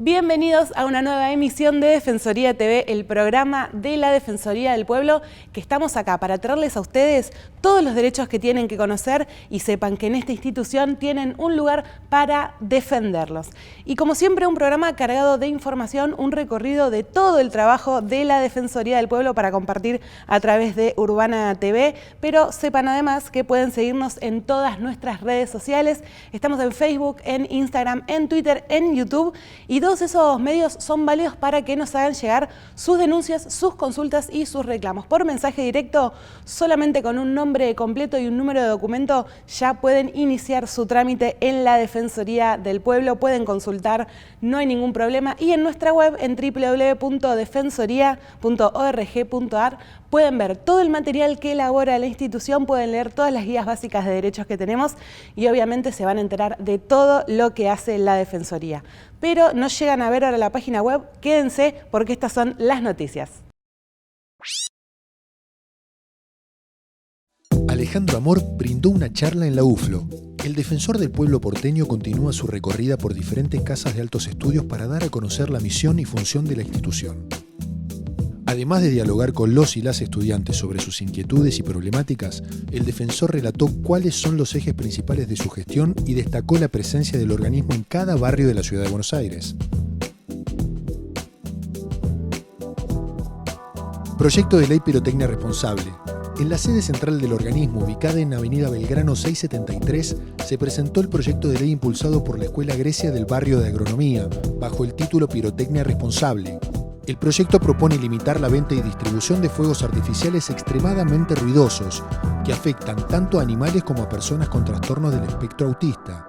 Bienvenidos a una nueva emisión de Defensoría TV, el programa de la Defensoría del Pueblo, que estamos acá para traerles a ustedes todos los derechos que tienen que conocer y sepan que en esta institución tienen un lugar para defenderlos. Y como siempre, un programa cargado de información, un recorrido de todo el trabajo de la Defensoría del Pueblo para compartir a través de Urbana TV, pero sepan además que pueden seguirnos en todas nuestras redes sociales. Estamos en Facebook, en Instagram, en Twitter, en YouTube, y todos esos medios son válidos para que nos hagan llegar sus denuncias, sus consultas y sus reclamos. Por mensaje directo, solamente con un nombre completo y un número de documento, ya pueden iniciar su trámite en la Defensoría del Pueblo, pueden consultar, no hay ningún problema. Y en nuestra web, en www.defensoría.org.ar, pueden ver todo el material que elabora la institución, pueden leer todas las guías básicas de derechos que tenemos y obviamente se van a enterar de todo lo que hace la Defensoría. Pero no llegan a ver ahora la página web, quédense porque estas son las noticias. Alejandro Amor brindó una charla en la UFLO. El defensor del pueblo porteño continúa su recorrida por diferentes casas de altos estudios para dar a conocer la misión y función de la institución. Además de dialogar con los y las estudiantes sobre sus inquietudes y problemáticas, el defensor relató cuáles son los ejes principales de su gestión y destacó la presencia del organismo en cada barrio de la ciudad de Buenos Aires. Proyecto de ley Pirotecnia Responsable. En la sede central del organismo, ubicada en Avenida Belgrano 673, se presentó el proyecto de ley impulsado por la Escuela Grecia del barrio de Agronomía, bajo el título Pirotecnia Responsable. El proyecto propone limitar la venta y distribución de fuegos artificiales extremadamente ruidosos, que afectan tanto a animales como a personas con trastornos del espectro autista.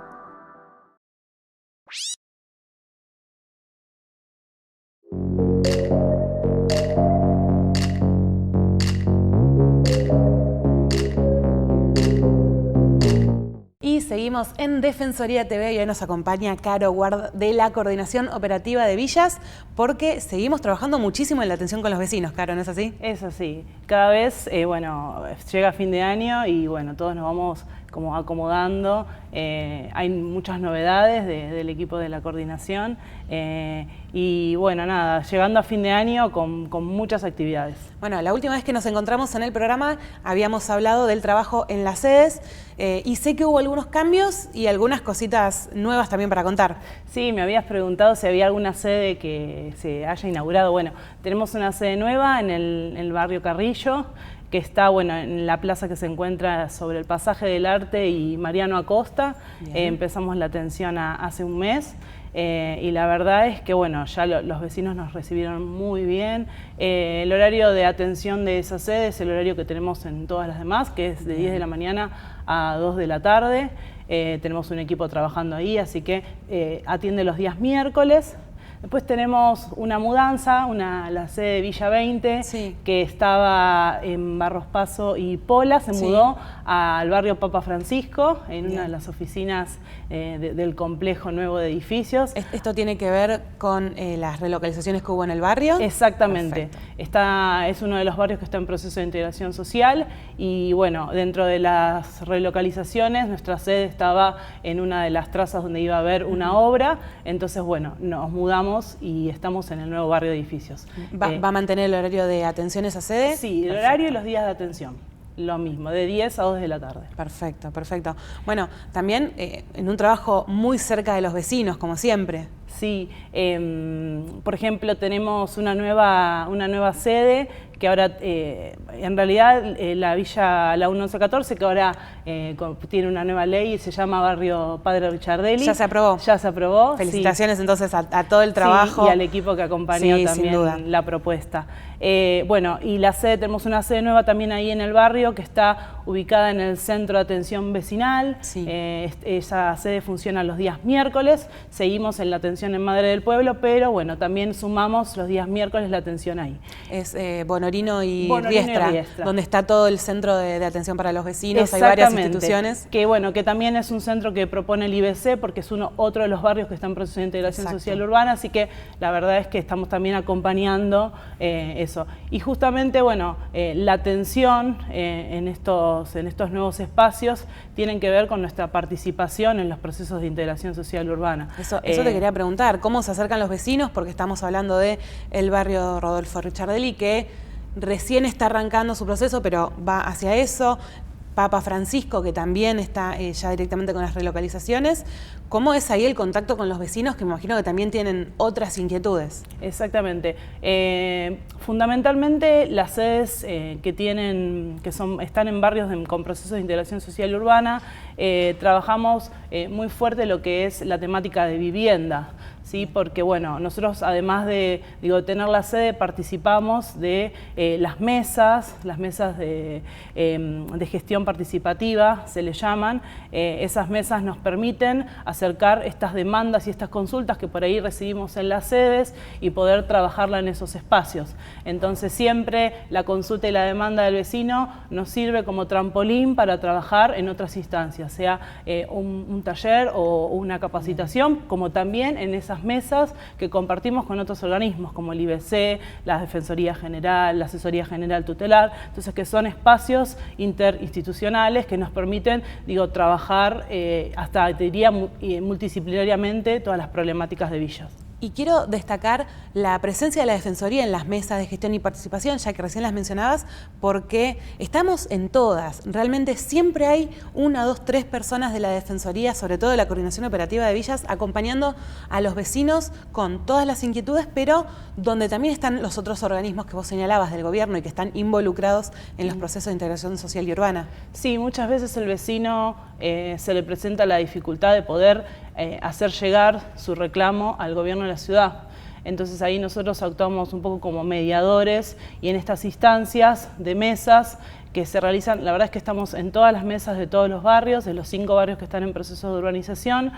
Seguimos en Defensoría TV y hoy nos acompaña Caro Guard de la Coordinación Operativa de Villas, porque seguimos trabajando muchísimo en la atención con los vecinos, Caro, ¿no es así? Es así. Cada vez, llega fin de año y todos nos vamos como acomodando. Hay muchas novedades del equipo de la coordinación llegando a fin de año con muchas actividades. Bueno, la última vez que nos encontramos en el programa habíamos hablado del trabajo en las sedes y sé que hubo algunos cambios y algunas cositas nuevas también para contar. Sí, me habías preguntado si había alguna sede que se haya inaugurado. Bueno, tenemos una sede nueva en el barrio Carrillo, que está en la plaza que se encuentra sobre el Pasaje del Arte y Mariano Acosta. Empezamos la atención hace un mes. Y la verdad es que ya los vecinos nos recibieron muy bien. El horario de atención de esa sede es el horario que tenemos en todas las demás, que es de 10 de la mañana a 2 de la tarde. Tenemos un equipo trabajando ahí, así que atiende los días miércoles. Después tenemos una mudanza, la sede de Villa 20, sí, que estaba en Barros Paso y Pola, se mudó al barrio Papa Francisco, en una de las oficinas del complejo nuevo de edificios. ¿Esto tiene que ver con las relocalizaciones que hubo en el barrio? Exactamente. Es uno de los barrios que está en proceso de integración social y dentro de las relocalizaciones nuestra sede estaba en una de las trazas donde iba a haber una obra, entonces nos mudamos y estamos en el nuevo barrio de edificios. ¿Va a mantener el horario de atención esa sede? Sí, el horario y los días de atención. Lo mismo, de 10 a 2 de la tarde. Perfecto, perfecto. Bueno, también en un trabajo muy cerca de los vecinos, como siempre. Sí, por ejemplo, tenemos una nueva sede que ahora, en realidad, la Villa La 1114, que ahora tiene una nueva ley y se llama Barrio Padre Richardelli. ¿Ya se aprobó? Ya se aprobó. Felicitaciones entonces a todo el trabajo. Sí, y al equipo que acompañó también la propuesta. Y tenemos una sede nueva también ahí en el barrio que está ubicada en el Centro de Atención Vecinal. Sí. Esa sede funciona los días miércoles. Seguimos en la atención en Madre del Pueblo, pero también sumamos los días miércoles la atención ahí. Es Bonorino y Riestra, donde está todo el centro de atención para los vecinos. Hay varias instituciones. Que también es un centro que propone el IBC porque es otro de los barrios que está en proceso de integración social urbana, así que la verdad es que estamos también acompañando eso. Y justamente, la atención en estos nuevos espacios tienen que ver con nuestra participación en los procesos de integración social urbana. Eso te quería preguntar. preguntar, ¿cómo se acercan los vecinos? Porque estamos hablando del barrio Rodolfo Richardelli, que recién está arrancando su proceso, pero va hacia eso. Papa Francisco, que también está ya directamente con las relocalizaciones. ¿Cómo es ahí el contacto con los vecinos, que me imagino que también tienen otras inquietudes? Exactamente. Fundamentalmente las sedes están en barrios con procesos de integración social y urbana, trabajamos muy fuerte lo que es la temática de vivienda. ¿Sí? Porque bueno, nosotros además de tener la sede, participamos de las mesas de gestión participativa, se le llaman. Esas mesas nos permiten acercar estas demandas y estas consultas que por ahí recibimos en las sedes y poder trabajarla en esos espacios. Entonces siempre la consulta y la demanda del vecino nos sirve como trampolín para trabajar en otras instancias, sea un taller o una capacitación, como también en esas mesas que compartimos con otros organismos como el IBC, la Defensoría General, la Asesoría General Tutelar, entonces que son espacios interinstitucionales que nos permiten, trabajar hasta, te diría, multidisciplinariamente todas las problemáticas de villas. Y quiero destacar la presencia de la Defensoría en las mesas de gestión y participación, ya que recién las mencionabas, porque estamos en todas. Realmente siempre hay 1, 2, 3 personas de la Defensoría, sobre todo de la Coordinación Operativa de Villas, acompañando a los vecinos con todas las inquietudes, pero donde también están los otros organismos que vos señalabas del gobierno y que están involucrados en los procesos de integración social y urbana. Sí, muchas veces el vecino se le presenta la dificultad de poder hacer llegar su reclamo al gobierno de la ciudad. Entonces ahí nosotros actuamos un poco como mediadores y en estas instancias de mesas que se realizan, la verdad es que estamos en todas las mesas de todos los barrios, de los 5 barrios que están en proceso de urbanización,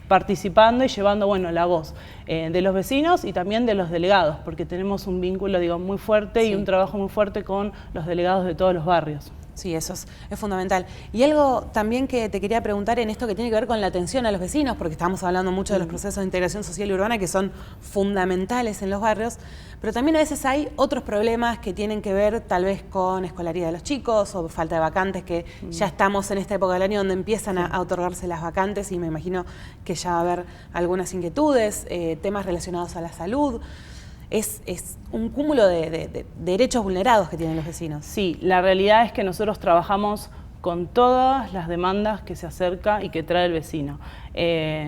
participando y llevando la voz de los vecinos y también de los delegados, porque tenemos un vínculo muy fuerte y un trabajo muy fuerte con los delegados de todos los barrios. Sí, eso es fundamental. Y algo también que te quería preguntar en esto que tiene que ver con la atención a los vecinos, porque estamos hablando mucho de los procesos de integración social y urbana que son fundamentales en los barrios, pero también a veces hay otros problemas que tienen que ver tal vez con escolaridad de los chicos o falta de vacantes, que ya estamos en esta época del año donde empiezan a otorgarse las vacantes y me imagino que ya va a haber algunas inquietudes, temas relacionados a la salud. Es un cúmulo de derechos vulnerados que tienen los vecinos. Sí, la realidad es que nosotros trabajamos con todas las demandas que se acerca y que trae el vecino,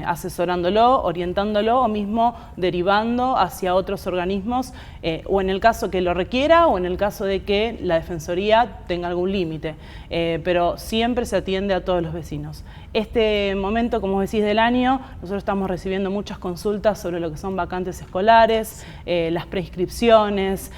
asesorándolo, orientándolo o mismo derivando hacia otros organismos, o en el caso que lo requiera o en el caso de que la Defensoría tenga algún límite, pero siempre se atiende a todos los vecinos. Este momento, como decís, del año, nosotros estamos recibiendo muchas consultas sobre lo que son vacantes escolares, las prescripciones,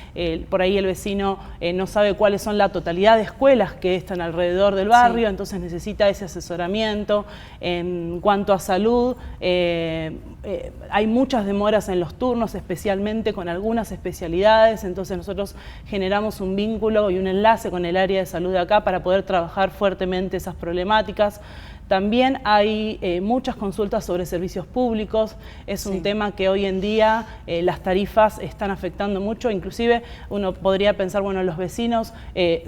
por ahí el vecino no sabe cuáles son la totalidad de escuelas que están alrededor del barrio, entonces necesita ese asesoramiento. En cuanto a salud, hay muchas demoras en los turnos, especialmente con algunas especialidades, entonces nosotros generamos un vínculo y un enlace con el área de salud de acá para poder trabajar fuertemente esas problemáticas. También hay muchas consultas sobre servicios públicos, es un tema que hoy en día las tarifas están afectando mucho, inclusive uno podría pensar, los vecinos,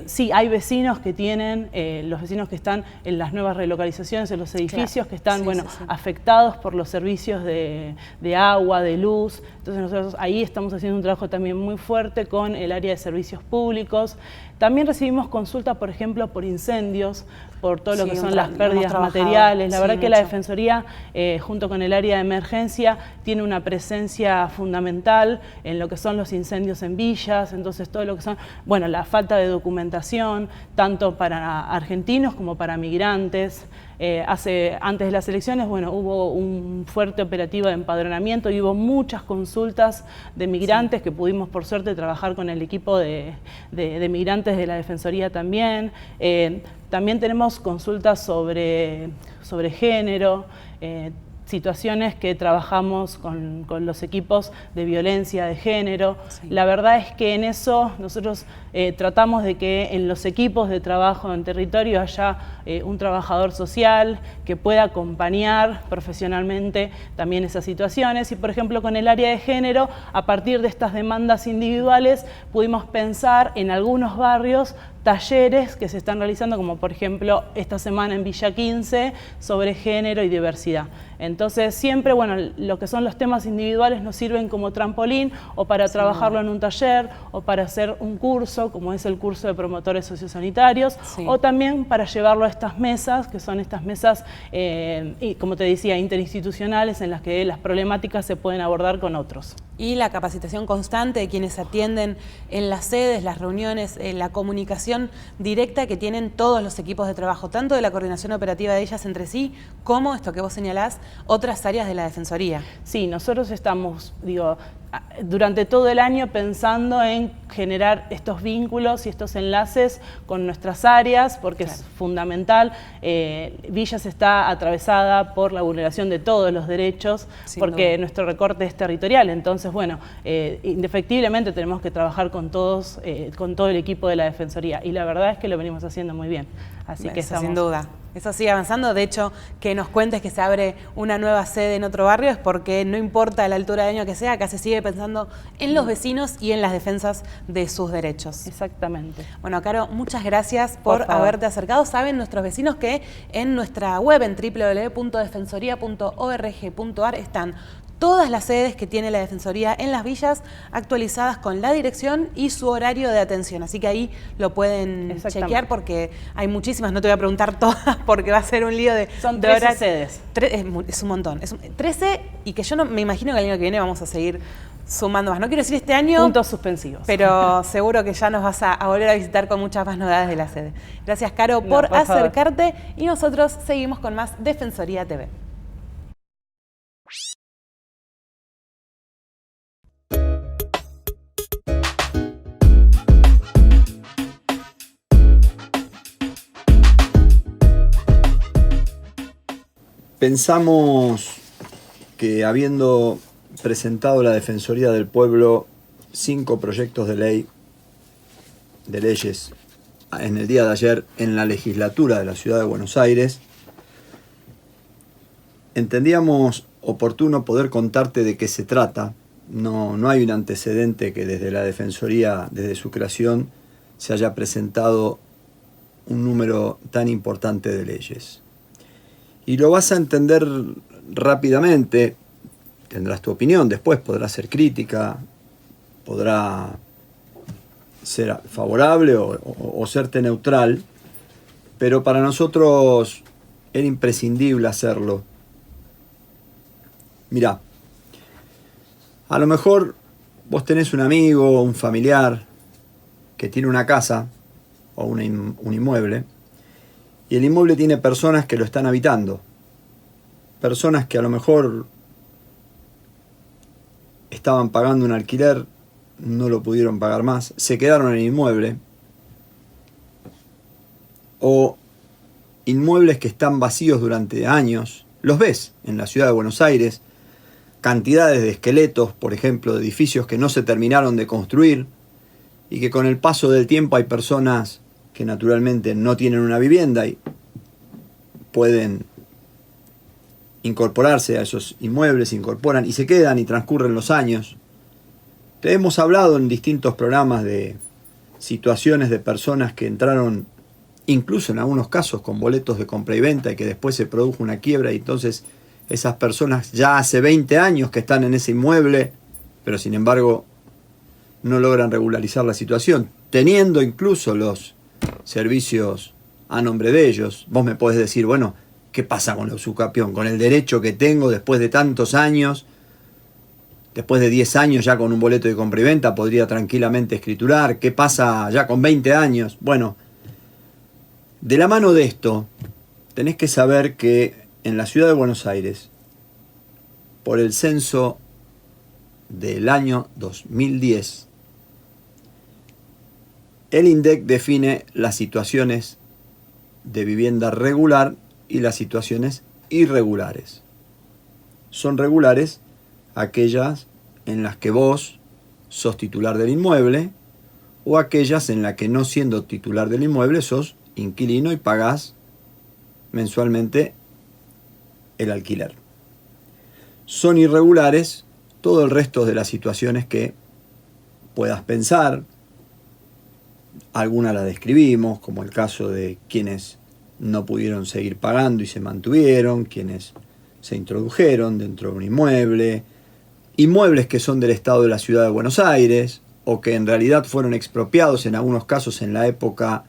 sí, hay vecinos que tienen, los vecinos que están en las nuevas relocalizaciones, en los edificios, que están, afectados por los servicios de agua, de luz, entonces nosotros ahí estamos haciendo un trabajo también muy fuerte con el área de servicios públicos. También recibimos consultas, por ejemplo, por incendios, por todo lo que son las pérdidas materiales. La verdad que la Defensoría, junto con el área de emergencia, tiene una presencia fundamental en lo que son los incendios en villas, entonces todo lo que son, la falta de documentación, tanto para argentinos como para migrantes. Antes de las elecciones, hubo un fuerte operativo de empadronamiento y hubo muchas consultas de migrantes que pudimos, por suerte, trabajar con el equipo de migrantes de la Defensoría también. También tenemos consultas sobre género, situaciones que trabajamos con los equipos de violencia de género. La verdad es que en eso nosotros tratamos de que en los equipos de trabajo en territorio haya un trabajador social que pueda acompañar profesionalmente también esas situaciones. Y por ejemplo con el área de género, a partir de estas demandas individuales, pudimos pensar en algunos barrios talleres que se están realizando, como por ejemplo esta semana en Villa 15, sobre género y diversidad. Entonces, Entonces siempre, bueno, lo que son los temas individuales nos sirven como trampolín o para trabajarlo en un taller o para hacer un curso, como es el curso de promotores sociosanitarios, o también para llevarlo a estas mesas, que son estas mesas, y como te decía, interinstitucionales, en las que las problemáticas se pueden abordar con otros. Y la capacitación constante de quienes atienden en las sedes, las reuniones, la comunicación directa que tienen todos los equipos de trabajo, tanto de la coordinación operativa de ellas entre sí, como esto que vos señalás, otras áreas de la Defensoría. Sí, nosotros estamos, durante todo el año pensando en generar estos vínculos y estos enlaces con nuestras áreas, porque es fundamental. Villas está atravesada por la vulneración de todos los derechos, porque nuestro recorte es territorial. Entonces, bueno, indefectiblemente tenemos que trabajar con todos, con todo el equipo de la Defensoría. Y la verdad es que lo venimos haciendo muy bien. Así que estamos... Sin duda. Eso sigue avanzando. De hecho, que nos cuentes que se abre una nueva sede en otro barrio es porque no importa la altura de año que sea, acá se sigue pensando en los vecinos y en las defensas de sus derechos. Exactamente. Bueno, Caro, muchas gracias por haberte acercado. Saben nuestros vecinos que en nuestra web, en www.defensoría.org.ar, están todas las sedes que tiene la Defensoría en las villas, actualizadas con la dirección y su horario de atención. Así que ahí lo pueden chequear, porque hay muchísimas. No te voy a preguntar todas porque va a ser un lío de... Son 13 sedes. Es un montón. 13, y que yo no me imagino que el año que viene vamos a seguir sumando más. No quiero decir este año... Puntos suspensivos. Pero seguro que ya nos vas a volver a visitar con muchas más novedades de la sede. Gracias, Caro, por acercarte. Y nosotros seguimos con más Defensoría TV. Pensamos que, habiendo presentado la Defensoría del Pueblo 5 proyectos de leyes en el día de ayer en la legislatura de la Ciudad de Buenos Aires, entendíamos oportuno poder contarte de qué se trata. No hay un antecedente que desde la Defensoría, desde su creación, se haya presentado un número tan importante de leyes. Y lo vas a entender rápidamente, tendrás tu opinión, después podrá ser crítica, podrá ser favorable o serte neutral, pero para nosotros era imprescindible hacerlo. Mirá, a lo mejor vos tenés un amigo o un familiar que tiene una casa o un inmueble, y el inmueble tiene personas que lo están habitando. Personas que a lo mejor estaban pagando un alquiler, no lo pudieron pagar más, se quedaron en el inmueble. O inmuebles que están vacíos durante años. Los ves en la ciudad de Buenos Aires. Cantidades de esqueletos, por ejemplo, de edificios que no se terminaron de construir y que con el paso del tiempo hay personas que naturalmente no tienen una vivienda y pueden incorporarse a esos inmuebles, se incorporan y se quedan y transcurren los años. Te hemos hablado en distintos programas de situaciones de personas que entraron, incluso en algunos casos, con boletos de compra y venta, y que después se produjo una quiebra, y entonces esas personas ya hace 20 años que están en ese inmueble, pero sin embargo no logran regularizar la situación, teniendo incluso los servicios a nombre de ellos. Vos me podés decir, bueno, ¿qué pasa con la usucapión? Con el derecho que tengo después de tantos años, después de 10 años ya con un boleto de compra y venta, podría tranquilamente escriturar. ¿Qué pasa ya con 20 años? Bueno, de la mano de esto, tenés que saber que en la ciudad de Buenos Aires, por el censo del año 2010, el INDEC define las situaciones de vivienda regular y las situaciones irregulares. Son regulares aquellas en las que vos sos titular del inmueble, o aquellas en las que, no siendo titular del inmueble, sos inquilino y pagás mensualmente el alquiler. Son irregulares todo el resto de las situaciones que puedas pensar. Algunas las describimos, como el caso de quienes no pudieron seguir pagando y se mantuvieron, quienes se introdujeron dentro de un inmueble, inmuebles que son del Estado de la Ciudad de Buenos Aires o que en realidad fueron expropiados en algunos casos en la época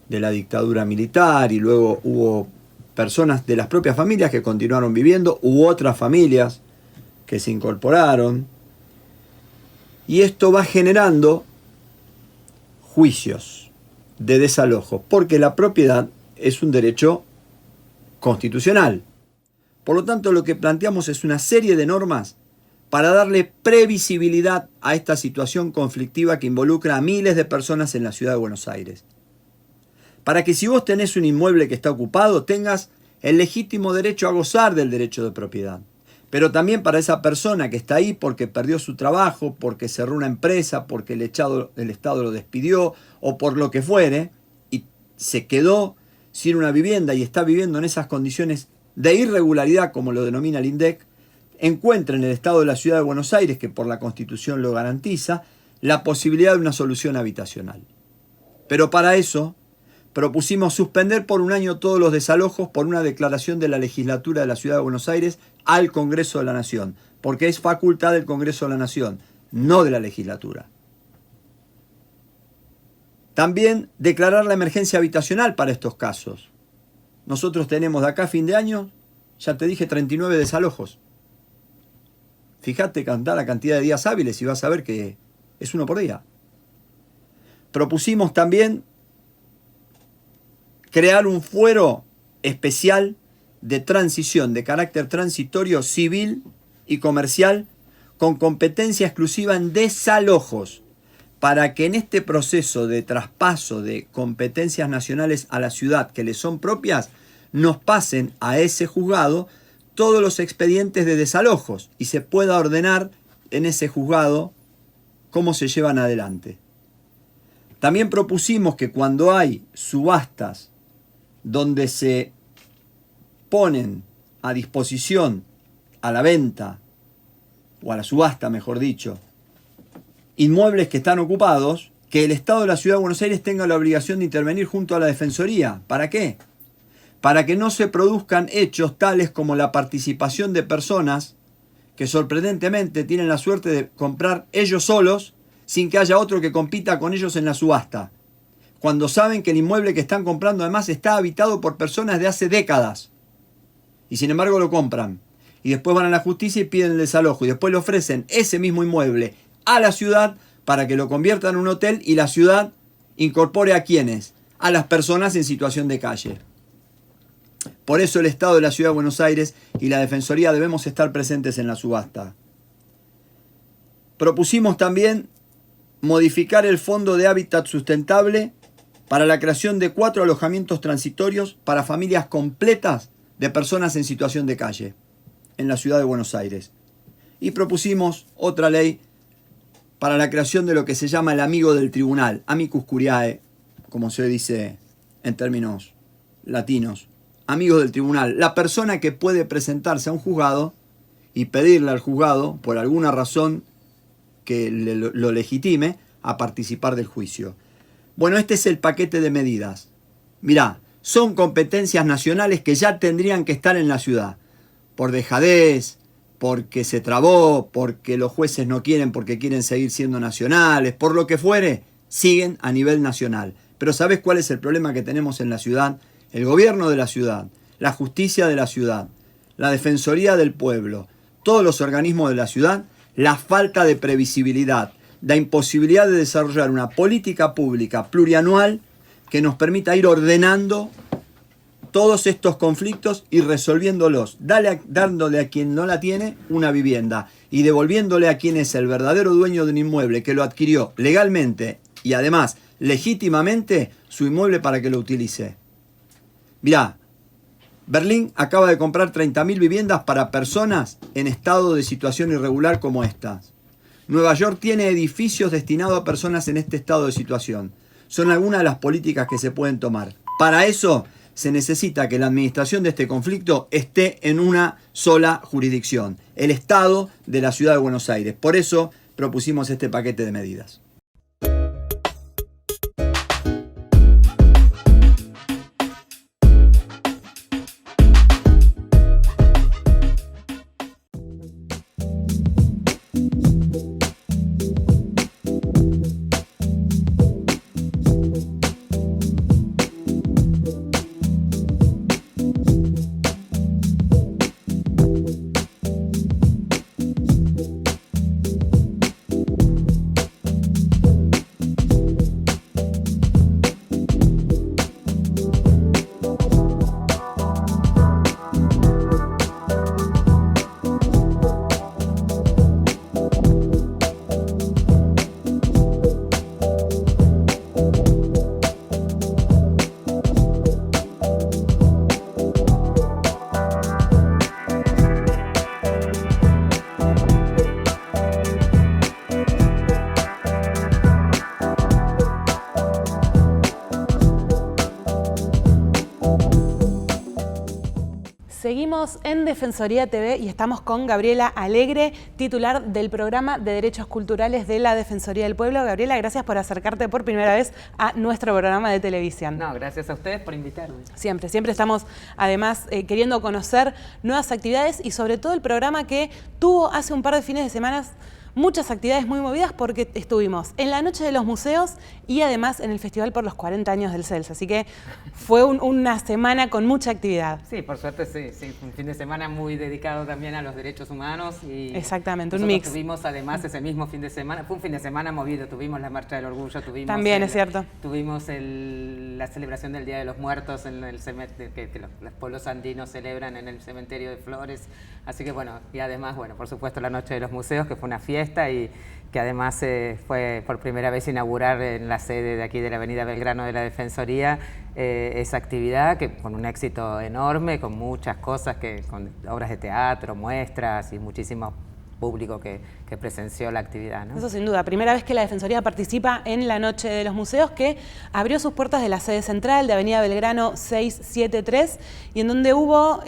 de la dictadura militar, y luego hubo personas de las propias familias que continuaron viviendo, hubo otras familias que se incorporaron, y esto va generando juicios de desalojo, porque la propiedad es un derecho constitucional. Por lo tanto, lo que planteamos es una serie de normas para darle previsibilidad a esta situación conflictiva que involucra a miles de personas en la ciudad de Buenos Aires. Para que si vos tenés un inmueble que está ocupado, tengas el legítimo derecho a gozar del derecho de propiedad. Pero también para esa persona que está ahí porque perdió su trabajo, porque cerró una empresa, porque el Estado lo despidió o por lo que fuere, y se quedó sin una vivienda y está viviendo en esas condiciones de irregularidad, como lo denomina el INDEC, encuentra en el Estado de la Ciudad de Buenos Aires, que por la Constitución lo garantiza, la posibilidad de una solución habitacional. Pero para eso propusimos suspender por un año todos los desalojos por una declaración de la legislatura de la Ciudad de Buenos Aires al Congreso de la Nación, porque es facultad del Congreso de la Nación, no de la legislatura. También declarar la emergencia habitacional para estos casos. Nosotros tenemos de acá a fin de año, ya te dije, 39 desalojos. Fíjate la cantidad de días hábiles y vas a ver que es uno por día. Propusimos también crear un fuero especial de transición, de carácter transitorio, civil y comercial, con competencia exclusiva en desalojos, para que en este proceso de traspaso de competencias nacionales a la ciudad que les son propias, nos pasen a ese juzgado todos los expedientes de desalojos y se pueda ordenar en ese juzgado cómo se llevan adelante. También propusimos que cuando hay subastas donde se ponen a disposición, a la venta, o a la subasta, mejor dicho, inmuebles que están ocupados, que el Estado de la Ciudad de Buenos Aires tenga la obligación de intervenir junto a la Defensoría. ¿Para qué? Para que no se produzcan hechos tales como la participación de personas que sorprendentemente tienen la suerte de comprar ellos solos sin que haya otro que compita con ellos en la subasta, cuando saben que el inmueble que están comprando además está habitado por personas de hace décadas y sin embargo lo compran y después van a la justicia y piden el desalojo y después le ofrecen ese mismo inmueble a la ciudad para que lo conviertan en un hotel y la ciudad incorpore a quienes, a las personas en situación de calle. Por eso el Estado de la Ciudad de Buenos Aires y la Defensoría debemos estar presentes en la subasta. Propusimos también modificar el Fondo de Hábitat Sustentable para la creación de 4 alojamientos transitorios para familias completas de personas en situación de calle en la Ciudad de Buenos Aires. Y propusimos otra ley para la creación de lo que se llama el amigo del tribunal, amicus curiae, como se dice en términos latinos. Amigos del tribunal, la persona que puede presentarse a un juzgado y pedirle al juzgado, por alguna razón que lo legitime, a participar del juicio. Bueno, este es el paquete de medidas. Mirá, son competencias nacionales que ya tendrían que estar en la ciudad. Por dejadez, porque se trabó, porque los jueces no quieren, porque quieren seguir siendo nacionales, por lo que fuere, siguen a nivel nacional. Pero ¿sabés cuál es el problema que tenemos en la ciudad? El gobierno de la ciudad, la justicia de la ciudad, la defensoría del pueblo, todos los organismos de la ciudad, la falta de previsibilidad, la imposibilidad de desarrollar una política pública plurianual que nos permita ir ordenando todos estos conflictos y resolviéndolos, dándole a quien no la tiene una vivienda y devolviéndole a quien es el verdadero dueño de un inmueble que lo adquirió legalmente y además legítimamente su inmueble para que lo utilice. Mirá, Berlín acaba de comprar 30.000 viviendas para personas en estado de situación irregular como estas. Nueva York tiene edificios destinados a personas en este estado de situación. Son algunas de las políticas que se pueden tomar. Para eso se necesita que la administración de este conflicto esté en una sola jurisdicción, el Estado de la Ciudad de Buenos Aires. Por eso propusimos este paquete de medidas. Seguimos en Defensoría TV y estamos con Gabriela Alegre, titular del programa de Derechos Culturales de la Defensoría del Pueblo. Gabriela, gracias por acercarte por primera vez a nuestro programa de televisión. No, gracias a ustedes por invitarme. Siempre estamos además queriendo conocer nuevas actividades y sobre todo el programa que tuvo hace un par de fines de semana muchas actividades muy movidas porque estuvimos en la Noche de los Museos y además en el Festival por los 40 años del CELS. Así que fue una semana con mucha actividad. Sí, por suerte sí. Un fin de semana muy dedicado también a los derechos humanos. Y exactamente, un mix. Tuvimos además ese mismo fin de semana, fue un fin de semana movido, tuvimos la Marcha del Orgullo, tuvimos... También es cierto. Tuvimos la celebración del Día de los Muertos en el cementerio, que los pueblos andinos celebran en el cementerio de Flores. Así que bueno, y además, bueno, por supuesto la Noche de los Museos, que fue una fiesta y que además fue por primera vez inaugurar en la sede de aquí de la Avenida Belgrano de la Defensoría esa actividad que con un éxito enorme, con muchas cosas, con obras de teatro, muestras y muchísimo público que presenció la actividad, ¿no? Eso sin duda, primera vez que la Defensoría participa en la Noche de los Museos, que abrió sus puertas de la sede central de Avenida Belgrano 673 y en donde hubo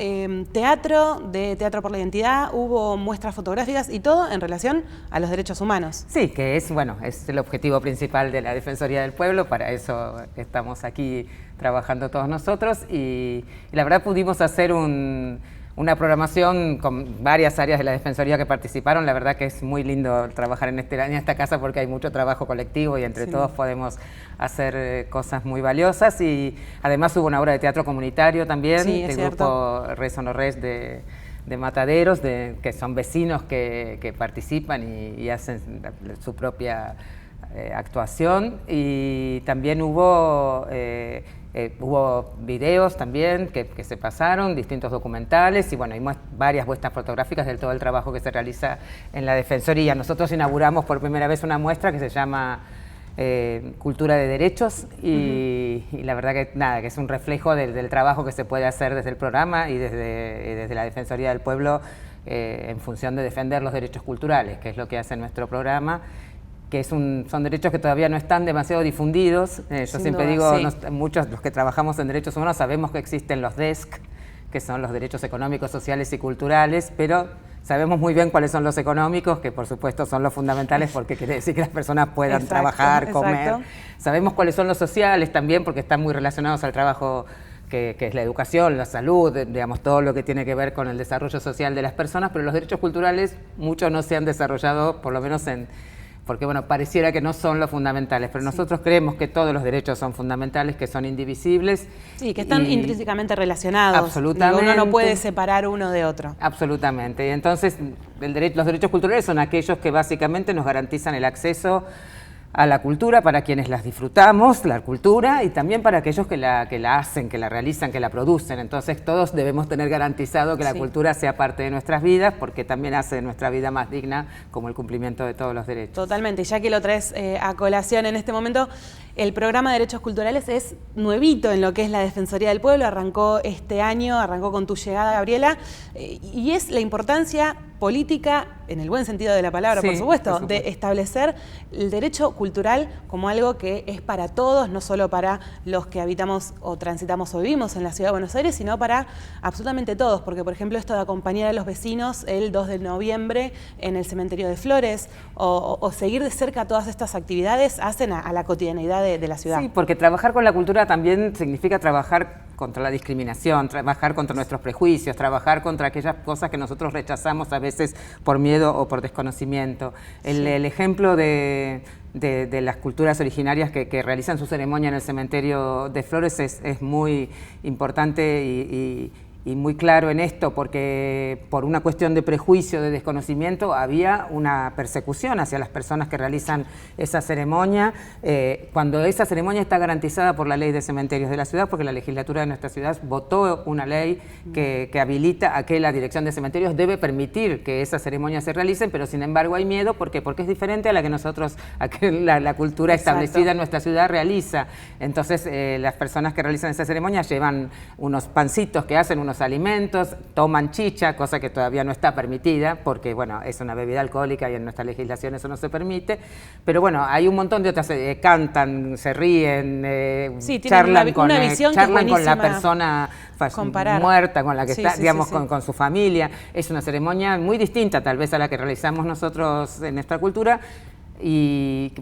teatro por la identidad, hubo muestras fotográficas y todo en relación a los derechos humanos. Sí, que es el objetivo principal de la Defensoría del Pueblo, para eso estamos aquí trabajando todos nosotros y la verdad pudimos hacer una programación con varias áreas de la Defensoría que participaron. La verdad que es muy lindo trabajar en esta casa porque hay mucho trabajo colectivo y entre todos podemos hacer cosas muy valiosas. Y además hubo una obra de teatro comunitario también, del grupo Res o No Res de Mataderos, que son vecinos que participan y hacen su propia actuación. Y también hubo videos también que se pasaron, distintos documentales y bueno, hay varias muestras fotográficas de todo el trabajo que se realiza en la Defensoría. Nosotros inauguramos por primera vez una muestra que se llama Cultura de Derechos y la verdad que es un reflejo del trabajo que se puede hacer desde el programa y desde la Defensoría del Pueblo en función de defender los derechos culturales, que es lo que hace nuestro programa, que son derechos que todavía no están demasiado difundidos. Yo siempre digo, muchos los que trabajamos en derechos humanos sabemos que existen los DESC, que son los derechos económicos, sociales y culturales, pero sabemos muy bien cuáles son los económicos, que por supuesto son los fundamentales porque quiere decir que las personas puedan trabajar, comer. Sabemos cuáles son los sociales también porque están muy relacionados al trabajo que es la educación, la salud, digamos, todo lo que tiene que ver con el desarrollo social de las personas, pero los derechos culturales muchos no se han desarrollado, por lo menos porque bueno, pareciera que no son los fundamentales, pero nosotros creemos que todos los derechos son fundamentales, que son indivisibles. Sí, que están intrínsecamente relacionados. Absolutamente. Uno no puede separar uno de otro. Absolutamente. Y entonces los derechos culturales son aquellos que básicamente nos garantizan el acceso a la cultura para quienes las disfrutamos, la cultura, y también para aquellos que la hacen, que la realizan, que la producen. Entonces todos debemos tener garantizado que la cultura sea parte de nuestras vidas, porque también hace de nuestra vida más digna, como el cumplimiento de todos los derechos. Totalmente, y ya que lo traes a colación en este momento, el programa de Derechos Culturales es nuevito en lo que es la Defensoría del Pueblo, arrancó este año, arrancó con tu llegada, Gabriela, y es la importancia política, en el buen sentido de la palabra, por supuesto, de establecer el derecho cultural como algo que es para todos, no solo para los que habitamos o transitamos o vivimos en la Ciudad de Buenos Aires, sino para absolutamente todos, porque por ejemplo esto de acompañar a los vecinos el 2 de noviembre en el cementerio de Flores o seguir de cerca todas estas actividades hacen a la cotidianeidad de la ciudad. Sí, porque trabajar con la cultura también significa trabajar contra la discriminación, trabajar contra nuestros prejuicios, trabajar contra aquellas cosas que nosotros rechazamos a veces por miedo o por desconocimiento. El ejemplo de las culturas originarias que realizan su ceremonia en el cementerio de Flores es muy importante y muy claro en esto, porque por una cuestión de prejuicio, de desconocimiento, había una persecución hacia las personas que realizan esa ceremonia, cuando esa ceremonia está garantizada por la ley de cementerios de la ciudad, porque la legislatura de nuestra ciudad votó una ley que habilita a que la dirección de cementerios debe permitir que esas ceremonias se realicen, pero sin embargo hay miedo, ¿por qué? Porque es diferente a la que la cultura establecida en nuestra ciudad realiza. Entonces las personas que realizan esa ceremonia llevan unos pancitos que hacen, unos algunos alimentos, toman chicha, cosa que todavía no está permitida, porque bueno, es una bebida alcohólica y en nuestra legislación eso no se permite, pero bueno, hay un montón de otras, cantan, se ríen, sí, charlan, una visión charlan que con la persona muerta, con la que está, digamos, con su familia. Es una ceremonia muy distinta tal vez a la que realizamos nosotros en nuestra cultura,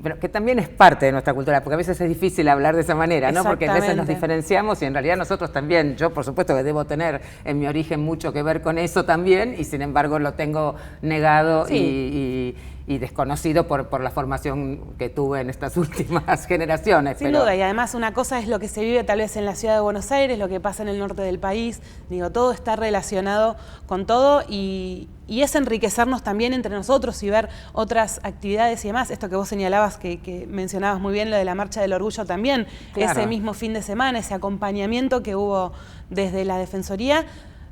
pero que también es parte de nuestra cultura, porque a veces es difícil hablar de esa manera, ¿no? Porque a veces nos diferenciamos y en realidad nosotros también, yo por supuesto que debo tener en mi origen mucho que ver con eso también, y sin embargo lo tengo negado y desconocido por la formación que tuve en estas últimas generaciones. Sin duda, y además una cosa es lo que se vive tal vez en la ciudad de Buenos Aires, lo que pasa en el norte del país, digo, todo está relacionado con todo y es enriquecernos también entre nosotros y ver otras actividades y demás. Esto que vos señalabas, que mencionabas muy bien, lo de la Marcha del Orgullo también, claro. Ese mismo fin de semana, ese acompañamiento que hubo desde la Defensoría,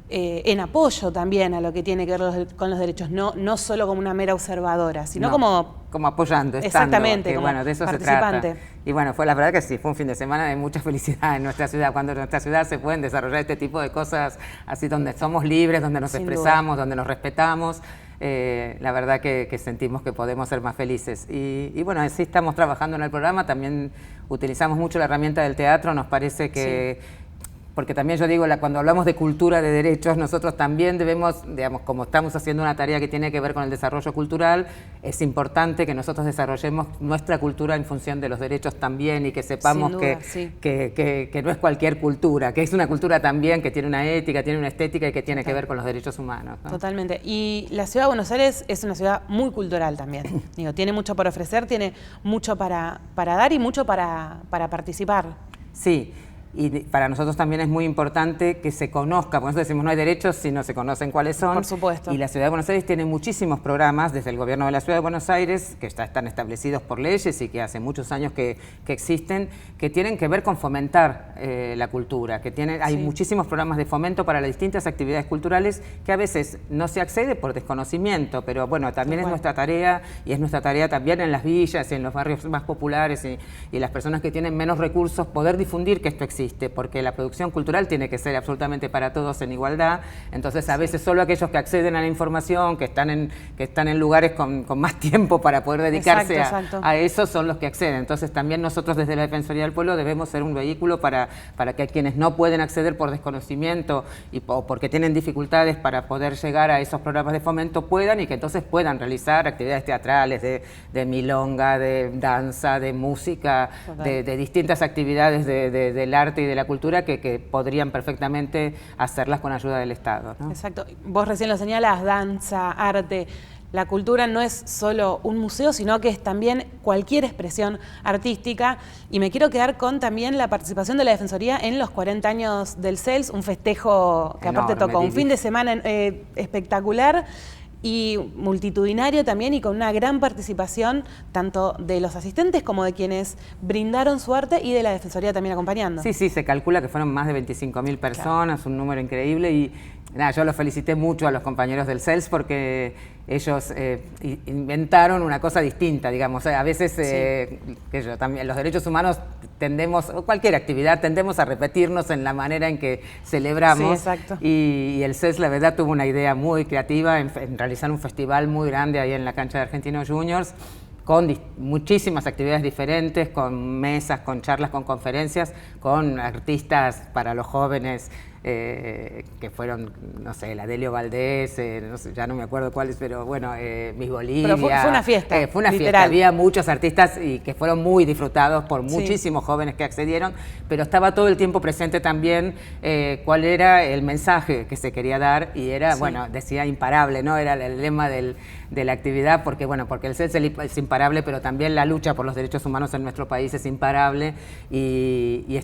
en apoyo también a lo que tiene que ver con los derechos, no solo como una mera observadora, sino como apoyando, exactamente, como bueno, de eso participante. Se trata. Y bueno, fue la verdad que sí, fue un fin de semana de mucha felicidad en nuestra ciudad, cuando en nuestra ciudad se pueden desarrollar este tipo de cosas así, donde somos libres, donde nos expresamos, donde nos respetamos. La verdad que sentimos que podemos ser más felices. Y bueno, así estamos trabajando en el programa, también utilizamos mucho la herramienta del teatro, nos parece que... Sí. Porque también yo digo, cuando hablamos de cultura de derechos, nosotros también debemos, digamos, como estamos haciendo una tarea que tiene que ver con el desarrollo cultural, es importante que nosotros desarrollemos nuestra cultura en función de los derechos también y que sepamos que no es cualquier cultura, que es una cultura también que tiene una ética, tiene una estética y que tiene que ver con los derechos humanos, ¿no? Totalmente. Y la ciudad de Buenos Aires es una ciudad muy cultural también. Digo, tiene mucho para ofrecer, tiene mucho para dar y mucho para participar. Sí. Y para nosotros también es muy importante que se conozca, porque nosotros decimos no hay derechos si no se conocen cuáles son. Por supuesto. Y la Ciudad de Buenos Aires tiene muchísimos programas desde el gobierno de la Ciudad de Buenos Aires, que ya están establecidos por leyes y que hace muchos años que existen, que tienen que ver con fomentar la cultura, hay muchísimos programas de fomento para las distintas actividades culturales que a veces no se accede por desconocimiento, pero bueno, también es nuestra tarea, y es nuestra tarea también en las villas y en los barrios más populares y las personas que tienen menos recursos, poder difundir que esto existe, porque la producción cultural tiene que ser absolutamente para todos en igualdad. Entonces a veces solo aquellos que acceden a la información, que están en lugares con más tiempo para poder dedicarse a eso, son los que acceden. Entonces también nosotros desde la Defensoría del Pueblo debemos ser un vehículo para que quienes no pueden acceder por desconocimiento o porque tienen dificultades para poder llegar a esos programas de fomento puedan, y que entonces puedan realizar actividades teatrales, de milonga, de danza, de música, de distintas actividades del arte y de la cultura que podrían perfectamente hacerlas con ayuda del Estado, ¿no? Exacto. Vos recién lo señalás, danza, arte. La cultura no es solo un museo, sino que es también cualquier expresión artística. Y me quiero quedar con también la participación de la Defensoría en los 40 años del CELS, un festejo que aparte tocó un fin de semana espectacular y multitudinario también, y con una gran participación tanto de los asistentes como de quienes brindaron su arte y de la Defensoría también acompañando. Sí, se calcula que fueron más de 25.000 personas, un número increíble, y nada, yo los felicité mucho a los compañeros del CELS porque ellos inventaron una cosa distinta, digamos. A veces, también los derechos humanos tendemos, o cualquier actividad, tendemos a repetirnos en la manera en que celebramos. Sí, exacto. Y el CELS, la verdad, tuvo una idea muy creativa en realizar un festival muy grande ahí en la cancha de Argentinos Juniors, con muchísimas actividades diferentes, con mesas, con charlas, con conferencias, con artistas para los jóvenes, que fueron, no sé, la Delio Valdés, no sé, ya no me acuerdo cuáles, pero bueno, Miss Bolivia. Pero fue una fiesta. Fue una fiesta, había muchos artistas y que fueron muy disfrutados por muchísimos jóvenes que accedieron, pero estaba todo el tiempo presente también cuál era el mensaje que se quería dar, y era, bueno, decía imparable, ¿no? Era el lema de la actividad, porque el CELS es imparable, pero también la lucha por los derechos humanos en nuestro país es imparable, y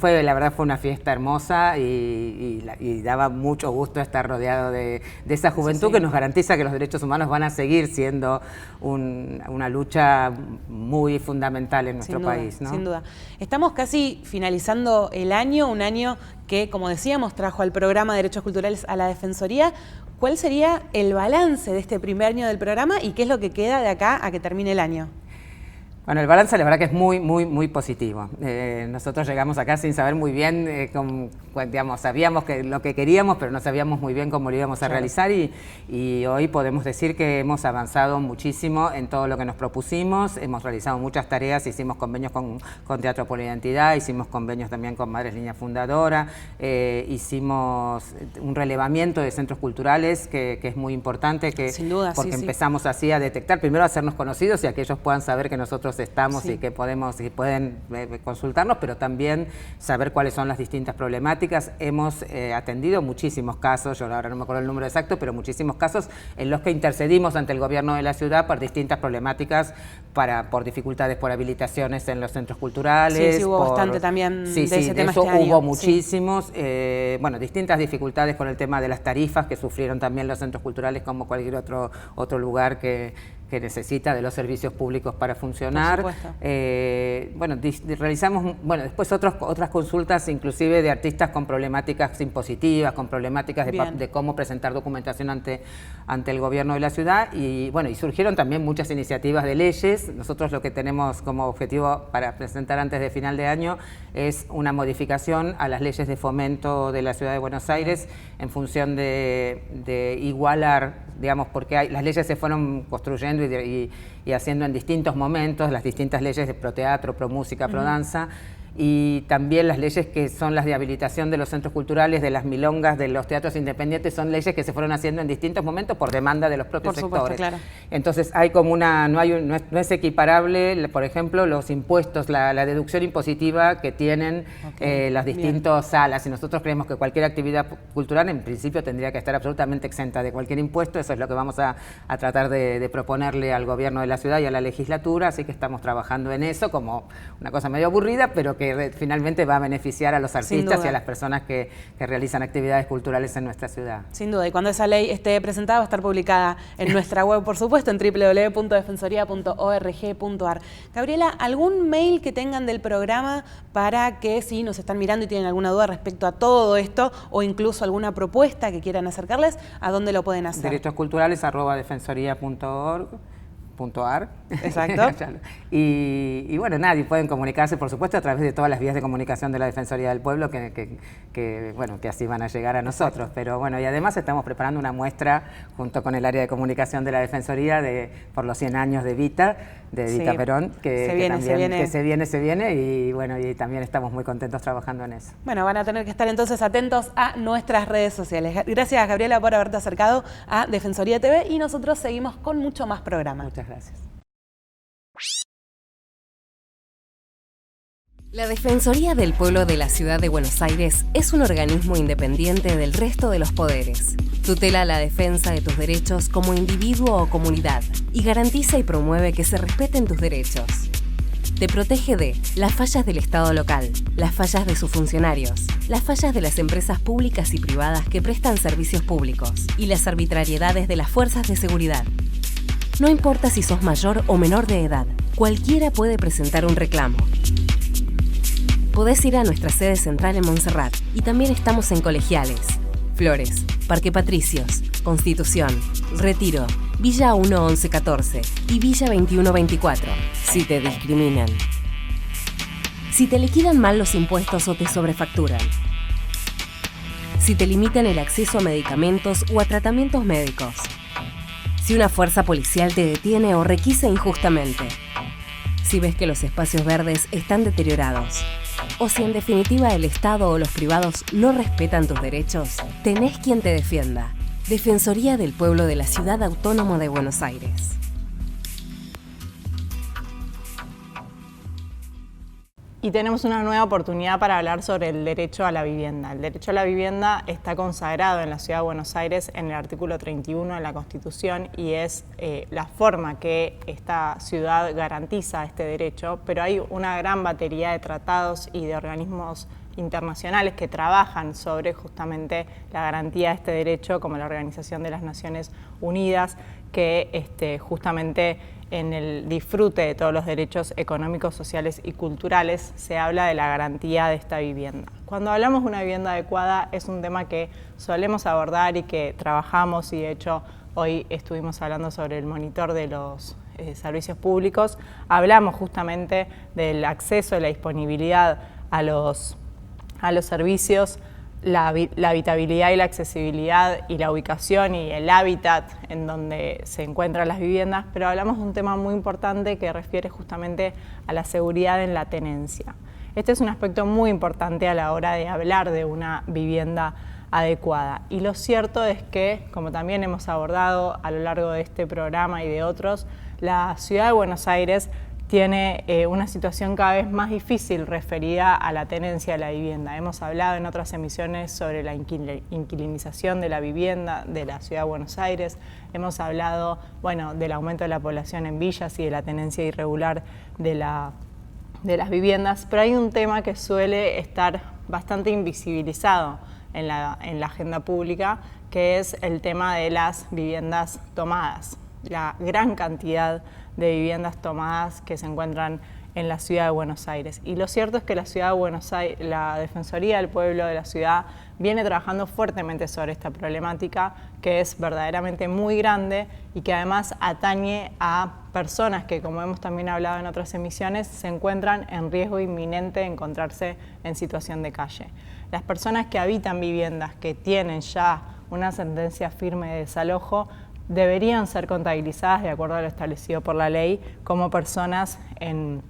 fue, la verdad, fue una fiesta hermosa y daba mucho gusto estar rodeado de esa juventud que nos garantiza que los derechos humanos van a seguir siendo una lucha muy fundamental en nuestro país, ¿no? Sin duda. Estamos casi finalizando el año, un año que, como decíamos, trajo al programa de Derechos Culturales a la Defensoría. ¿Cuál sería el balance de este primer año del programa y qué es lo que queda de acá a que termine el año? Bueno, el balance la verdad que es muy positivo. Nosotros llegamos acá sin saber muy bien, digamos, sabíamos lo que queríamos, pero no sabíamos muy bien cómo lo íbamos a realizar y hoy podemos decir que hemos avanzado muchísimo en todo lo que nos propusimos, hemos realizado muchas tareas, hicimos convenios con Teatro por la Identidad, hicimos convenios también con Madres Línea Fundadora, hicimos un relevamiento de centros culturales que es muy importante, sin duda, porque empezamos así a detectar, primero a hacernos conocidos y a que ellos puedan saber que nosotros estamos y que pueden consultarnos, pero también saber cuáles son las distintas problemáticas. Hemos atendido muchísimos casos, yo ahora no me acuerdo el número exacto, pero muchísimos casos en los que intercedimos ante el gobierno de la ciudad por distintas problemáticas, por dificultades por habilitaciones en los centros culturales. Sí, hubo bastante también de ese tema eso este año. Hubo muchísimos, bueno, distintas dificultades con el tema de las tarifas que sufrieron también los centros culturales como cualquier otro lugar que necesita de los servicios públicos para funcionar. Bueno, realizamos después otras consultas inclusive de artistas con problemáticas impositivas, con problemáticas de cómo presentar documentación ante el gobierno de la ciudad y bueno, y surgieron también muchas iniciativas de leyes. Nosotros lo que tenemos como objetivo para presentar antes de final de año es una modificación a las leyes de fomento de la ciudad de Buenos Aires en función de igualar, digamos, porque las leyes se fueron construyendo y haciendo en distintos momentos, las distintas leyes de proteatro, promúsica, prodanza, y también las leyes que son las de habilitación de los centros culturales, de las milongas, de los teatros independientes, son leyes que se fueron haciendo en distintos momentos por demanda de los propios sectores. Por supuesto, claro. Entonces hay como no es equiparable, por ejemplo, los impuestos, la deducción impositiva que tienen las distintas salas, y nosotros creemos que cualquier actividad cultural en principio tendría que estar absolutamente exenta de cualquier impuesto. Eso es lo que vamos a tratar de proponerle al gobierno de la ciudad y a la legislatura, así que estamos trabajando en eso como una cosa medio aburrida, pero que finalmente va a beneficiar a los artistas y a las personas que realizan actividades culturales en nuestra ciudad. Sin duda, y cuando esa ley esté presentada va a estar publicada en nuestra web, por supuesto, en www.defensoría.org.ar. Gabriela, ¿algún mail que tengan del programa para que si nos están mirando y tienen alguna duda respecto a todo esto o incluso alguna propuesta que quieran acercarles, ¿a dónde lo pueden hacer? derechosculturales@defensoría.org.ar. Exacto. y bueno, nadie pueden comunicarse, por supuesto, a través de todas las vías de comunicación de la Defensoría del Pueblo que así van a llegar a nosotros. Pero bueno, y además estamos preparando una muestra junto con el área de comunicación de la Defensoría por los 100 años de Vita Perón, que se viene y bueno, y también estamos muy contentos trabajando en eso. Bueno, van a tener que estar entonces atentos a nuestras redes sociales. Gracias, Gabriela, por haberte acercado a Defensoría TV y nosotros seguimos con mucho más programa. Muchas gracias. La Defensoría del Pueblo de la Ciudad de Buenos Aires es un organismo independiente del resto de los poderes. Tutela la defensa de tus derechos como individuo o comunidad y garantiza y promueve que se respeten tus derechos. Te protege de las fallas del Estado local, las fallas de sus funcionarios, las fallas de las empresas públicas y privadas que prestan servicios públicos y las arbitrariedades de las fuerzas de seguridad. No importa si sos mayor o menor de edad, cualquiera puede presentar un reclamo. Podés ir a nuestra sede central en Montserrat y también estamos en Colegiales, Flores, Parque Patricios, Constitución, Retiro, Villa 1-11-14 y Villa 21-24, si te discriminan. Si te liquidan mal los impuestos o te sobrefacturan. Si te limitan el acceso a medicamentos o a tratamientos médicos. Si una fuerza policial te detiene o requisa injustamente. Si ves que los espacios verdes están deteriorados. O si en definitiva el Estado o los privados no respetan tus derechos, tenés quien te defienda. Defensoría del Pueblo de la Ciudad Autónoma de Buenos Aires. Y tenemos una nueva oportunidad para hablar sobre el derecho a la vivienda. El derecho a la vivienda está consagrado en la Ciudad de Buenos Aires en el artículo 31 de la Constitución y es la forma que esta ciudad garantiza este derecho, pero hay una gran batería de tratados y de organismos internacionales que trabajan sobre justamente la garantía de este derecho, como la Organización de las Naciones Unidas, que justamente en el disfrute de todos los derechos económicos, sociales y culturales se habla de la garantía de esta vivienda. Cuando hablamos de una vivienda adecuada es un tema que solemos abordar y que trabajamos, y de hecho hoy estuvimos hablando sobre el monitor de los servicios públicos, hablamos justamente del acceso y la disponibilidad a los servicios, la habitabilidad y la accesibilidad y la ubicación y el hábitat en donde se encuentran las viviendas, pero hablamos de un tema muy importante que refiere justamente a la seguridad en la tenencia. Este es un aspecto muy importante a la hora de hablar de una vivienda adecuada. Y lo cierto es que, como también hemos abordado a lo largo de este programa y de otros, la ciudad de Buenos Aires tiene una situación cada vez más difícil referida a la tenencia de la vivienda. Hemos hablado en otras emisiones sobre la inquilinización de la vivienda de la ciudad de Buenos Aires. Hemos hablado, del aumento de la población en villas y de la tenencia irregular de las viviendas, pero hay un tema que suele estar bastante invisibilizado en la agenda pública, que es el tema de las viviendas tomadas. La gran cantidad de viviendas tomadas que se encuentran en la ciudad de Buenos Aires. Y lo cierto es que la ciudad de Buenos Aires, la Defensoría del Pueblo de la ciudad viene trabajando fuertemente sobre esta problemática, que es verdaderamente muy grande y que además atañe a personas que, como hemos también hablado en otras emisiones, se encuentran en riesgo inminente de encontrarse en situación de calle. Las personas que habitan viviendas que tienen ya una sentencia firme de desalojo deberían ser contabilizadas, de acuerdo a lo establecido por la ley, como personas en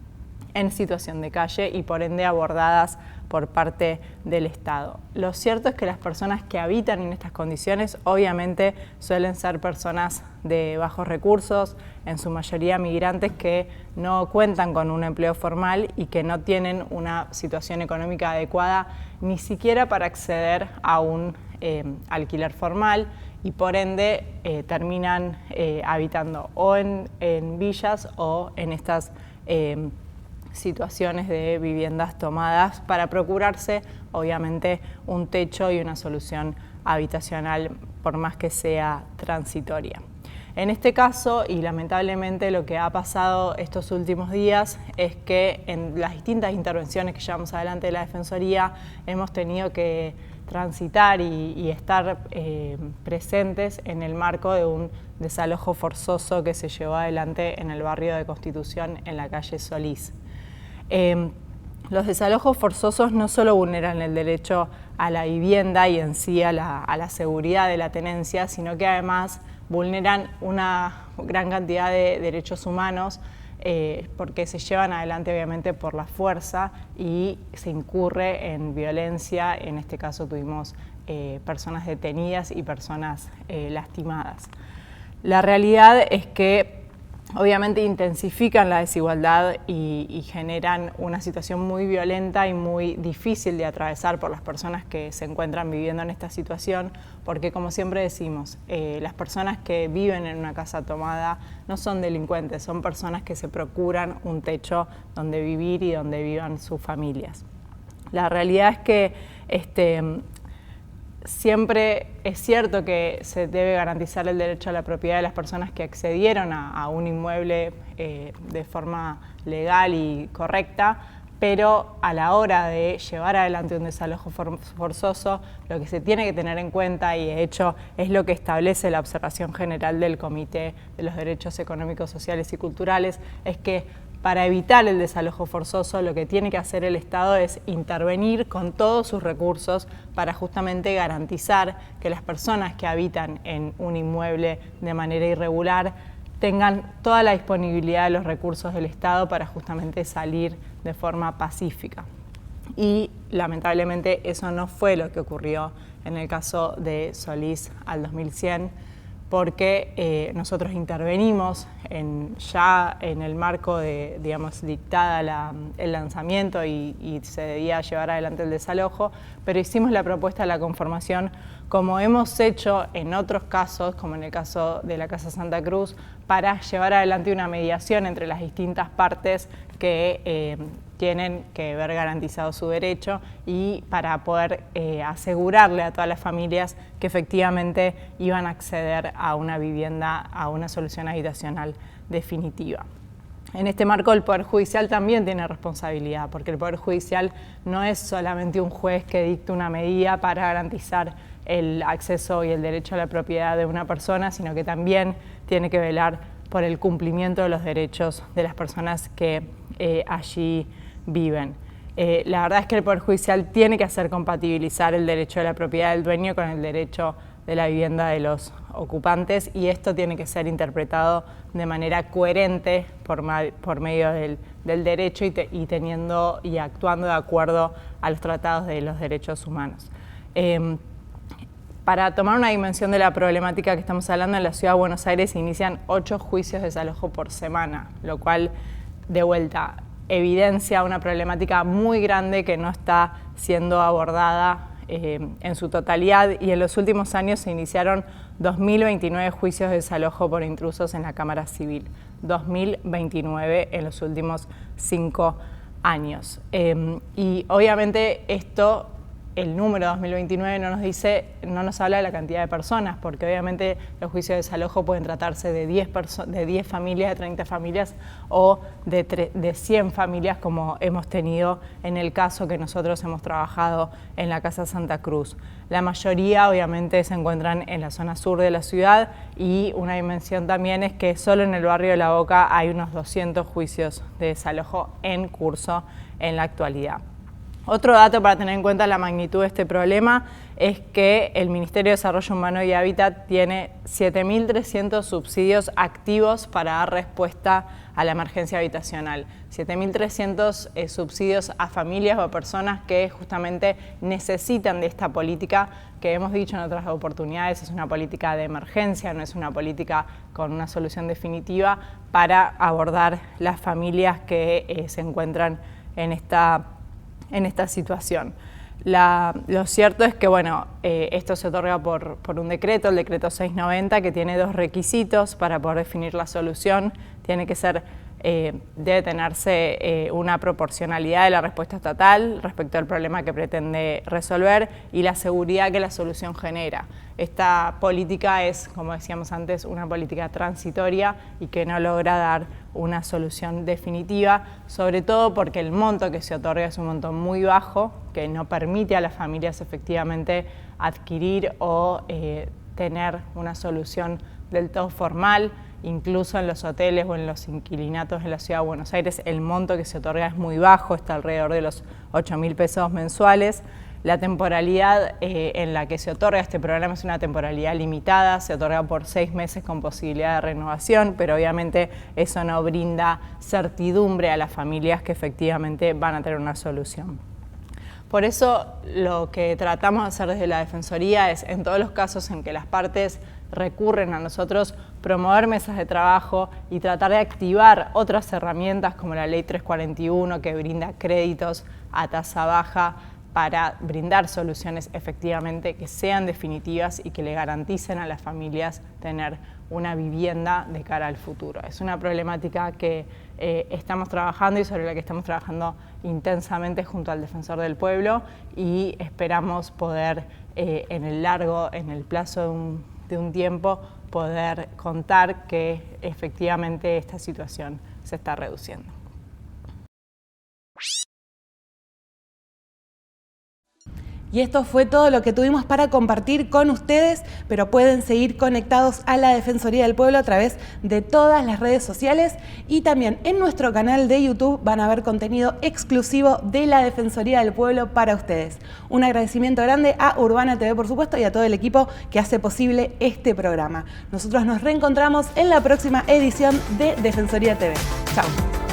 situación de calle y por ende abordadas por parte del Estado. Lo cierto es que las personas que habitan en estas condiciones obviamente suelen ser personas de bajos recursos, en su mayoría migrantes que no cuentan con un empleo formal y que no tienen una situación económica adecuada ni siquiera para acceder a un alquiler formal, y por ende terminan habitando o en villas o en estas situaciones de viviendas tomadas para procurarse, obviamente, un techo y una solución habitacional, por más que sea transitoria. En este caso, y lamentablemente lo que ha pasado estos últimos días, es que en las distintas intervenciones que llevamos adelante de la Defensoría hemos tenido que transitar y estar presentes en el marco de un desalojo forzoso que se llevó adelante en el barrio de Constitución, en la calle Solís. Los desalojos forzosos no solo vulneran el derecho a la vivienda y en sí a la seguridad de la tenencia, sino que además vulneran una gran cantidad de derechos humanos, porque se llevan adelante obviamente por la fuerza y se incurre en violencia. En este caso tuvimos personas detenidas y personas lastimadas. La realidad es que obviamente intensifican la desigualdad y generan una situación muy violenta y muy difícil de atravesar por las personas que se encuentran viviendo en esta situación, porque, como siempre decimos, las personas que viven en una casa tomada no son delincuentes, son personas que se procuran un techo donde vivir y donde vivan sus familias. La realidad es que siempre es cierto que se debe garantizar el derecho a la propiedad de las personas que accedieron a un inmueble de forma legal y correcta, pero a la hora de llevar adelante un desalojo forzoso, lo que se tiene que tener en cuenta, y de hecho es lo que establece la observación general del Comité de los Derechos Económicos, Sociales y Culturales, es que para evitar el desalojo forzoso, lo que tiene que hacer el Estado es intervenir con todos sus recursos para justamente garantizar que las personas que habitan en un inmueble de manera irregular tengan toda la disponibilidad de los recursos del Estado para justamente salir de forma pacífica. Y lamentablemente eso no fue lo que ocurrió en el caso de Solís al 2100, porque nosotros intervenimos ya en el marco de, dictada el lanzamiento y se debía llevar adelante el desalojo, pero hicimos la propuesta de la conformación como hemos hecho en otros casos, como en el caso de la Casa Santa Cruz, para llevar adelante una mediación entre las distintas partes que tienen que ver garantizado su derecho y para poder asegurarle a todas las familias que efectivamente iban a acceder a una vivienda, a una solución habitacional definitiva. En este marco el Poder Judicial también tiene responsabilidad, porque el Poder Judicial no es solamente un juez que dicta una medida para garantizar el acceso y el derecho a la propiedad de una persona, sino que también tiene que velar por el cumplimiento de los derechos de las personas que allí viven. La verdad es que el Poder Judicial tiene que hacer compatibilizar el derecho de la propiedad del dueño con el derecho de la vivienda de los ocupantes, y esto tiene que ser interpretado de manera coherente por medio del derecho y actuando de acuerdo a los tratados de los derechos humanos. Para tomar una dimensión de la problemática que estamos hablando, en la Ciudad de Buenos Aires se inician 8 juicios de desalojo por semana, lo cual, de vuelta, evidencia una problemática muy grande que no está siendo abordada en su totalidad, y en los últimos años se iniciaron 2.029 juicios de desalojo por intrusos en la Cámara Civil. 2.029 en los últimos 5 años. Y obviamente esto, el número 2029 no nos habla de la cantidad de personas, porque obviamente los juicios de desalojo pueden tratarse de 10 familias, de 30 familias o de 100 familias, como hemos tenido en el caso que nosotros hemos trabajado en la Casa Santa Cruz. La mayoría obviamente se encuentran en la zona sur de la ciudad, y una dimensión también es que solo en el barrio de La Boca hay unos 200 juicios de desalojo en curso en la actualidad. Otro dato para tener en cuenta la magnitud de este problema es que el Ministerio de Desarrollo Humano y Hábitat tiene 7.300 subsidios activos para dar respuesta a la emergencia habitacional. 7.300 subsidios a familias o a personas que justamente necesitan de esta política, que hemos dicho en otras oportunidades, es una política de emergencia, no es una política con una solución definitiva para abordar las familias que se encuentran en esta situación. Lo cierto es que esto se otorga por un decreto, el decreto 690, que tiene 2 requisitos para poder definir la solución. Debe tenerse una proporcionalidad de la respuesta estatal respecto al problema que pretende resolver, y la seguridad que la solución genera. Esta política es, como decíamos antes, una política transitoria y que no logra dar una solución definitiva, sobre todo porque el monto que se otorga es un monto muy bajo, que no permite a las familias efectivamente adquirir o tener una solución del todo formal. Incluso en los hoteles o en los inquilinatos en la Ciudad de Buenos Aires, el monto que se otorga es muy bajo, está alrededor de los 8.000 pesos mensuales. La temporalidad en la que se otorga este programa es una temporalidad limitada, se otorga por 6 meses con posibilidad de renovación, pero obviamente eso no brinda certidumbre a las familias que efectivamente van a tener una solución. Por eso lo que tratamos de hacer desde la Defensoría es, en todos los casos en que las partes recurren a nosotros, promover mesas de trabajo y tratar de activar otras herramientas como la Ley 341, que brinda créditos a tasa baja para brindar soluciones efectivamente que sean definitivas y que le garanticen a las familias tener una vivienda de cara al futuro. Es una problemática que estamos trabajando y sobre la que estamos trabajando intensamente junto al Defensor del Pueblo, y esperamos poder en el plazo de un tiempo poder contar que efectivamente esta situación se está reduciendo. Y esto fue todo lo que tuvimos para compartir con ustedes, pero pueden seguir conectados a la Defensoría del Pueblo a través de todas las redes sociales, y también en nuestro canal de YouTube van a ver contenido exclusivo de la Defensoría del Pueblo para ustedes. Un agradecimiento grande a Urbana TV, por supuesto, y a todo el equipo que hace posible este programa. Nosotros nos reencontramos en la próxima edición de Defensoría TV. Chao.